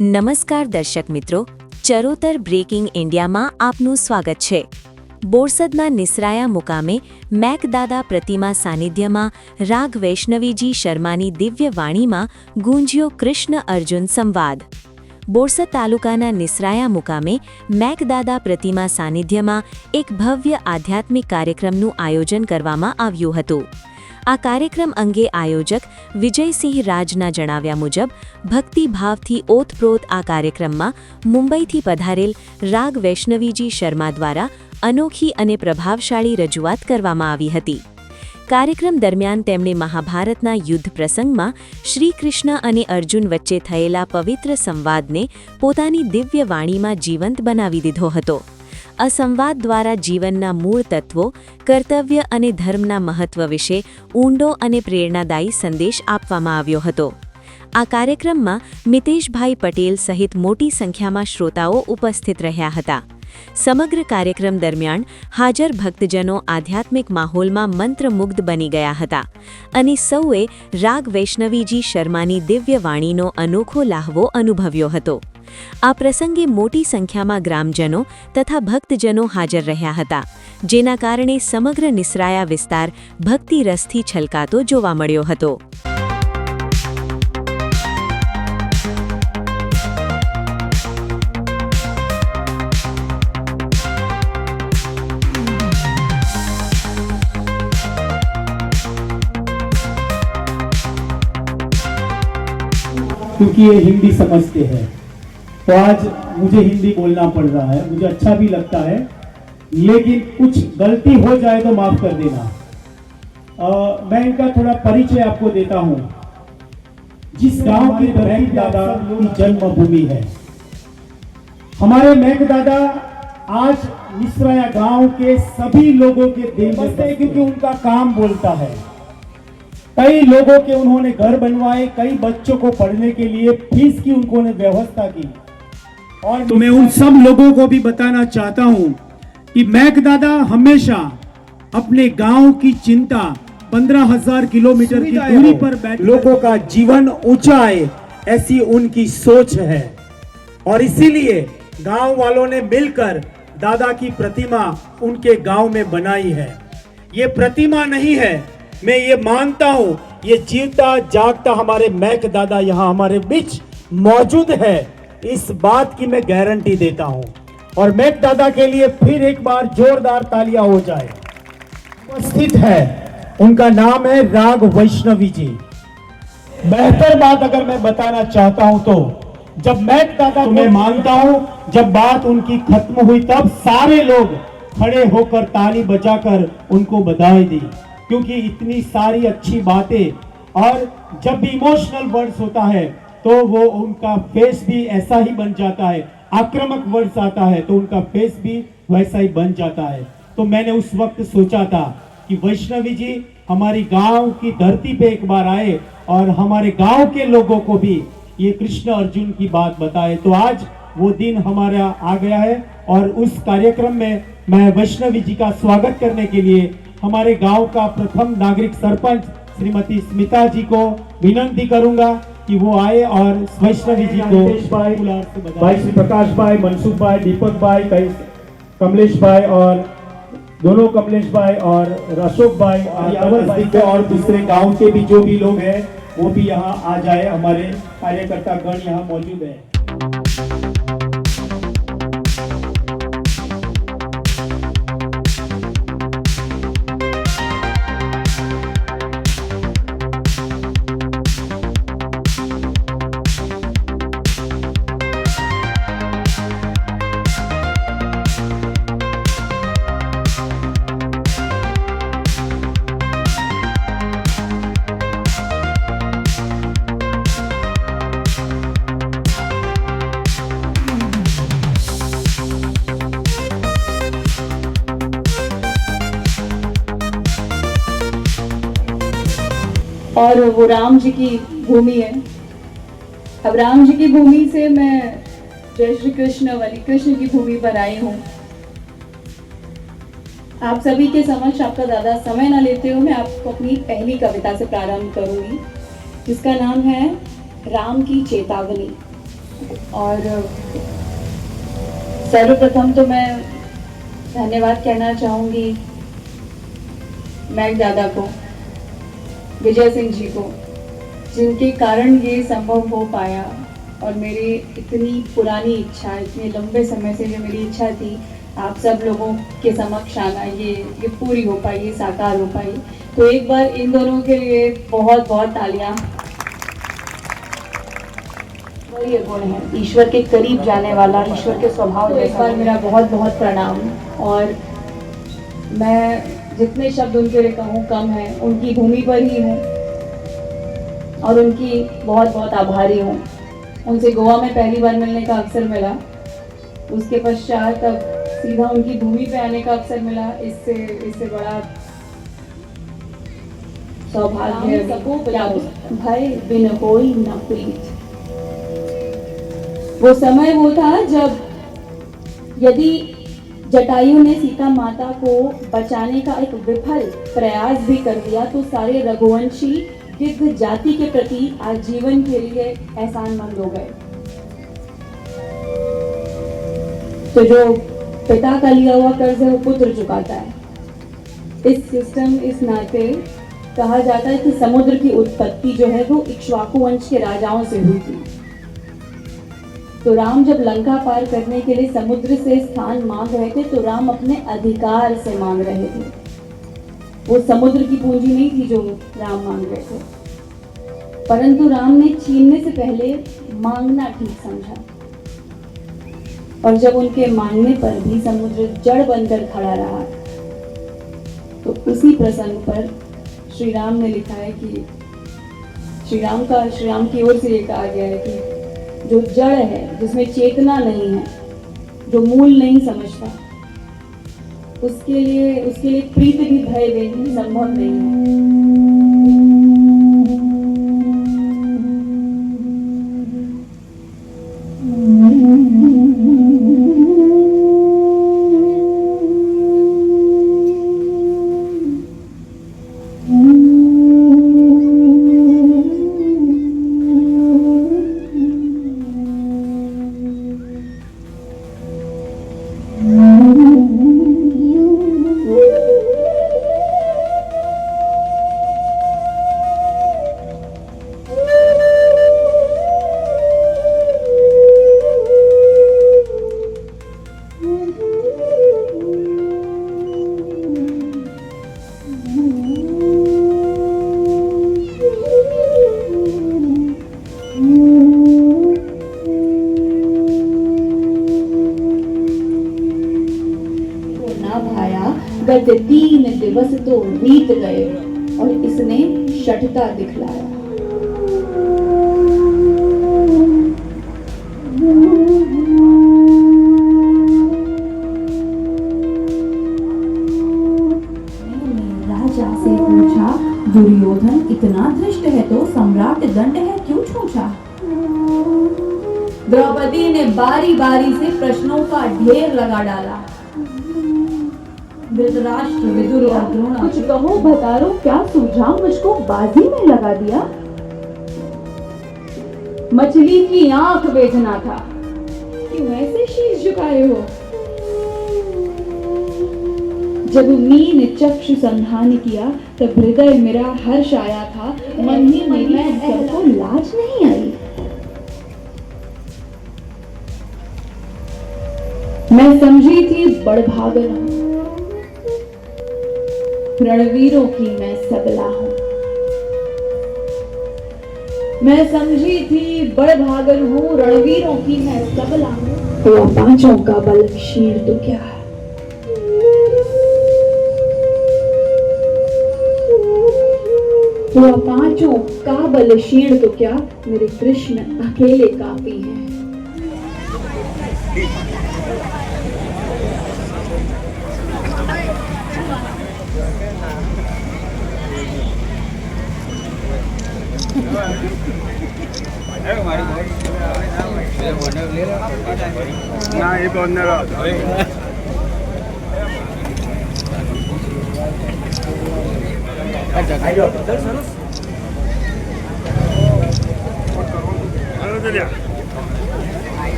નમસ્કાર દર્શક મિત્રો, ચરોતર બ્રેકિંગ ઇન્ડિયામાં આપનું સ્વાગત છે। બોરસદના નિસરાયા મુકામે મેકદાદા પ્રતિમા સાનિધ્યમાં રાગ વૈષ્ણવીજી શર્માની દિવ્ય વાણીમાં ગુંજ્યો કૃષ્ણ અર્જુન સંવાદ। બોરસદ તાલુકાના નિસરાયા મુકામે મેકદાદા પ્રતિમા સાનિધ્યમાં એક ભવ્ય આધ્યાત્મિક કાર્યક્રમનું આયોજન કરવામાં આવ્યું હતું। આ કાર્યક્રમ અંગે આયોજક વિજયસિંહ રાજના જણાવ્યા મુજબ ભક્તિભાવથી ઓતપ્રોત આ કાર્યક્રમમાં મુંબઈથી પધારેલ રાગ વૈષ્ણવીજી શર્મા દ્વારા અનોખી અને પ્રભાવશાળી રજૂઆત કરવામાં આવી હતી। કાર્યક્રમ દરમિયાન તેમણે મહાભારતના યુદ્ધ પ્રસંગમાં શ્રી કૃષ્ણ અને અર્જુન વચ્ચે થયેલા પવિત્ર સંવાદને પોતાની દિવ્ય વાણીમાં જીવંત બનાવી દીધો હતો। આ સંવાદ દ્વારા જીવનના મૂળ તત્વો, કર્તવ્ય અને ધર્મના મહત્વ વિશે ઊંડો અને પ્રેરણાદાયી સંદેશ આપવામાં આવ્યો હતો। આ કાર્યક્રમમાં મિતેશભાઈ પટેલ સહિત મોટી સંખ્યામાં શ્રોતાઓ ઉપસ્થિત રહ્યા હતા। સમગ્ર કાર્યક્રમ દરમિયાન હાજર ભક્તજનો આધ્યાત્મિક માહોલમાં મંત્રમુગ્ધ બની ગયા હતા અને સૌએ રાગ વૈષ્ણવીજી શર્માની દિવ્ય વાણીનો અનોખો લાહવો અનુભવ્યો હતો। આ પ્રસંગે મોટી સંખ્યામાં ગ્રામજનો તથા ભક્તજનો હાજર રહ્યા હતા, જેના કારણે સમગ્ર નિસરાયા વિસ્તાર ભક્તિ રસથી છલકાતો જોવા મળ્યો હતો। क्योंकि ये हिंदी समझते हैं तो आज मुझे हिंदी बोलना पड़ रहा है। मुझे अच्छा भी लगता है, लेकिन कुछ गलती हो जाए तो माफ कर देना। मैं इनका थोड़ा परिचय आपको देता हूँ। जिस गांव की मैकदादा की जन्मभूमि है, हमारे मैकदादा आज निसराया गांव के सभी लोगों के दिल में बसते हैं, क्योंकि उनका काम बोलता है। कई लोगों के उन्होंने घर बनवाए, कई बच्चों को पढ़ने के लिए फीस की उन्होंने व्यवस्था की। और तो मैं उन सब लोगों को भी बताना चाहता हूं कि मैकदादा हमेशा अपने गांव की चिंता 15,000 किलोमीटर की दूरी पर बैठ लोगों का जीवन ऊंचा आए, ऐसी उनकी सोच है। और इसीलिए गांव वालों ने मिलकर दादा की प्रतिमा उनके गांव में बनाई है। ये प्रतिमा नहीं है, मैं ये मानता हूं, ये जीवता जागता हमारे मैकदादा यहाँ हमारे बीच मौजूद है। इस बात की मैं गारंटी देता हूं। और मैकदादा के लिए फिर एक बार जोरदार तालियां हो जाए। उपस्थित है, उनका नाम है राग वैष्णवी जी। बेहतर बात अगर मैं बताना चाहता हूं तो जब मैकदादा तो मैं मानता हूं, जब बात उनकी खत्म हुई तब सारे लोग खड़े होकर ताली बजाकर उनको बधाई दी, क्योंकि इतनी सारी अच्छी बातें। और जब भी इमोशनल वर्ड्स होता है तो वो उनका फेस भी ऐसा ही बन जाता है, आक्रामक वर्ड्स आता है तो उनका फेस भी वैसा ही बन जाता है। तो मैंने उस वक्त सोचा था कि वैष्णवी जी हमारी गांव की धरती पे एक बार आए और हमारे गांव के लोगों को भी ये कृष्ण अर्जुन की बात बताए। तो आज वो दिन हमारा आ गया है और उस कार्यक्रम में मैं वैष्णवी जी का स्वागत करने के लिए हमारे गांव का प्रथम नागरिक सरपंच श्रीमती स्मिता जी को विनंती करूंगा कि वो आए और वैष्णवी जी को भाई श्री प्रकाश भाई, मनसुख भाई, दीपक भाई, कमलेश भाई और दोनों कमलेश भाई और अशोक भाई और दूसरे गांव के भी जो भी लोग हैं वो भी यहाँ आ जाए। हमारे कार्यकर्ता गण यहाँ मौजूद है। और वो राम जी की भूमि है। अब राम जी की भूमि से मैं जय श्री कृष्ण वाली कृष्ण की भूमि पर आई हूँ। आप सभी के समक्ष आपका ज़्यादा समय न लेते हुए मैं आपको अपनी पहली कविता से प्रारंभ करूंगी, जिसका नाम है राम की चेतावनी। और सर्वप्रथम तो मैं धन्यवाद कहना चाहूँगी मैक दादा को, विजय सिंह जी को, जिनके कारण ये संभव हो पाया। और मेरी इतनी पुरानी इच्छा, इतने लंबे समय से जो मेरी इच्छा थी आप सब लोगों के समक्ष आना, ये पूरी हो पाई, ये साकार हो पाई। तो एक बार इन दोनों के लिए बहुत बहुत तालियां। वही गुण है ईश्वर के करीब जाने वाला, ईश्वर के स्वभाव। तो एक बार मेरा बहुत बहुत प्रणाम। और मैं जितने शब्द उनके लिए कहूँ कम है, उनकी भूमि पर ही हूँ और उनकी बहुत बहुत आभारी हूँ। उनसे गोवा में पहली बार मिलने का अवसर मिला, उसके पश्चात अब सीधा उनकी भूमि पे आने का अवसर मिला। इससे बड़ा सौभाग्य भाई बिन होई न प्रीत। वो समय वो था जब यदि जटायु ने सीता माता को बचाने का एक विफल प्रयास भी कर दिया तो सारे रघुवंशी गिद्ध जाति के प्रति आजीवन के लिए एहसानमंद हो गए। तो जो पिता का लिया हुआ कर्ज है वो पुत्र चुकाता है। इस नाते कहा जाता है कि समुद्र की उत्पत्ति जो है वो इक्ष्वाकु वंश के राजाओं से हुई थी। तो राम जब लंका पार करने के लिए समुद्र से स्थान मांग रहे थे तो राम अपने अधिकार से मांग रहे थे। वो समुद्र की पूंजी नहीं थी जो राम मांग रहे थे, परंतु राम ने छीनने से पहले मांगना ठीक समझा। और जब उनके मांगने पर भी समुद्र जड़ बनकर खड़ा रहा तो उसी प्रसंग पर श्री राम ने लिखा है कि श्री राम की ओर से ये कहा गया है कि जो जड़ है, जिसमें चेतना नहीं है, जो मूल नहीं समझता, उसके लिए प्रीत भी भय देनी संभव नहीं है। गत 3 दिवस तो बीत गए और इसने शठता दिखलाया। राजा से पूछा, दुर्योधन इतना धृष्ट है तो सम्राट दंड है क्यों छूछा। द्रौपदी ने बारी बारी से प्रश्नों का ढेर लगा डाला। धृतराष्ट्र, विदुर और द्रोण, कुछ कहो भतारो, क्या सूझा मुझको बाजी में लगा दिया। मछली की आंख बेचना था, क्यों ऐसे शीश झुकाए हो। जब मीन चक्षु संधान किया तब हृदय मेरा हर्ष आया था, मन ही मेरी सबको लाज नहीं आई। मैं समझी थी बड़भागन हूं, रणवीरों की मैं सबला हूं। मैं समझी थी बड़भागन हूं, रणवीरों की मैं सबला हूं। तो पांचों का बल क्षीण तो क्या, तो पांचों का बल क्षीण तो क्या, मेरे कृष्ण अकेले काफी हैं। ना ये बोलने का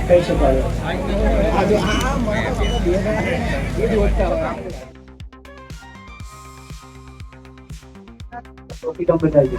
કહી શકાય. ટોપી બતાવી દો.